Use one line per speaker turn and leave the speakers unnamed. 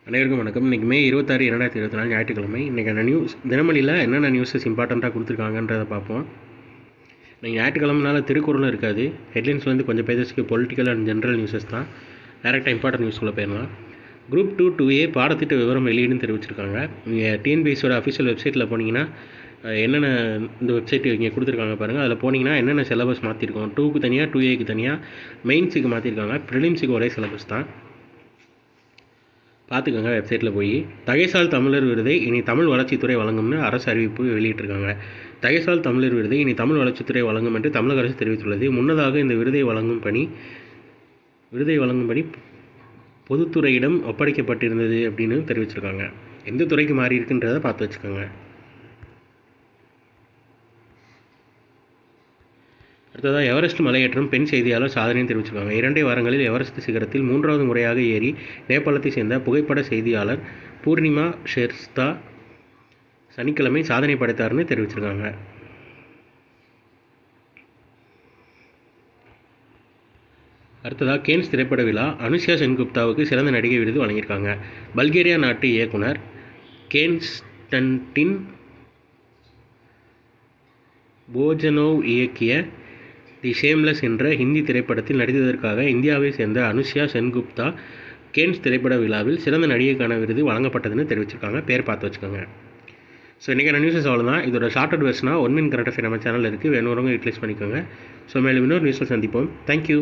அனைவருக்கும் வணக்கம். இன்றைக்கி மே 26, 2024 ஞாயிற்றுக்கிழமை. இன்றைக்கான நியூஸ் தினமணியில் என்னென்ன நியூஸஸ் இம்பார்ட்டண்ட்டாக கொடுத்துருக்காங்கன்றதை பார்ப்போம். இன்றைக்கி ஞாயிற்றுக்கிழமைனால திருக்குறளும் இருக்காது. ஹெட்லைன்ஸ் வந்து கொஞ்சம் பேஜஸ்க்கு பொலிட்டிக்கல் அண்ட் ஜென்ரல் நியூஸஸ் தான். டேரெக்டாக இம்பார்ட்டன்ட் நியூஸ்க்குள்ளே போயிடலாம். குரூப் 2 2A பாடத்திட்ட விவரம் வெளியிடுன்னு தெரிவிச்சிருக்காங்க. நீங்கள் டிஎன்பிஎஸ்சியோட அஃபிஷியல் வெப்சைட்டில் போனீங்கன்னா என்னென்ன இந்த வெப்சைட் இங்கே கொடுத்துருக்காங்க பாருங்கள். அதில் போனீங்கன்னா என்னென்ன சிலபஸ் மாற்றிருக்கோம். 2க்கு தனியாக, 2Aக்கு தனியாக, மெயின்ஸுக்கு மாற்றிருக்காங்க. ப்ரிலிம்ஸுக்கு ஒரே சிலபஸ் தான். பார்த்துக்கோங்க வெப்சைட்டில் போய். தகைசால் தமிழர் விருதை இனி தமிழ் வளர்ச்சித்துறை வழங்கும்னு அரசு அறிவிப்பு வெளியிட்டிருக்காங்க. தகைசால் தமிழர் விருதை இனி தமிழ் வளர்ச்சித்துறை வழங்கும் என்று தமிழக அரசு தெரிவித்துள்ளது. முன்னதாக இந்த விருதை வழங்கும் பணி பொதுத்துறையிடம் ஒப்படைக்கப்பட்டிருந்தது அப்படின்னு தெரிவிச்சிருக்காங்க. எந்த துறைக்கு மாறி இருக்குன்றதை பார்த்து வச்சுக்கோங்க. அடுத்ததாக எவரெஸ்ட் மலையேற்றம் பெண் செய்தியாளர் சாதனைன்னு தெரிவிச்சிருக்காங்க. 2 வாரங்களில் எவரெஸ்ட் சிகரத்தில் 3வது முறையாக ஏறி நேபாளத்தை சேர்ந்த புகைப்பட செய்தியாளர் பூர்ணிமா ஷெர்ஸ்தா சனிக்கிழமை சாதனை படைத்தார்னு தெரிவிச்சிருக்காங்க. அடுத்ததாக கேன்ஸ் திரைப்பட விழா. அனுஷ்யா சென்குப்தாவுக்கு சிறந்த நடிகை விருது வழங்கியிருக்காங்க. பல்கேரியா நாட்டு இயக்குனர் கேன்ஸ்டன்டின் போஜனோவ் இயக்கிய தி ஷேம்லெஸ் என்ற ஹிந்தி திரைப்படத்தில் நடித்ததற்காக இந்தியாவை சேர்ந்த அனுஷ்யா சென்குப்தா கேன்ஸ் திரைப்பட விழாவில் சிறந்த நடிகைக்கான விருது வழங்கப்பட்டதுன்னு தெரிவிச்சிருக்காங்க. பேர் பார்த்து வச்சுக்கோங்க. ஸோ இன்றைக்கான நியூஸஸ் அவ்வளோதான். இதோட ஷார்ட்டட் வெர்ஷனாக 1 மினிட் கரண்ட் அஃபேர் நம்ம சேனலில் இருக்குது. வேணுறவங்க யூட்டிலைஸ் பண்ணிக்கோங்க. ஸோ மேலும் இன்னொரு நியூஸில் சந்திப்போம். தேங்க்யூ.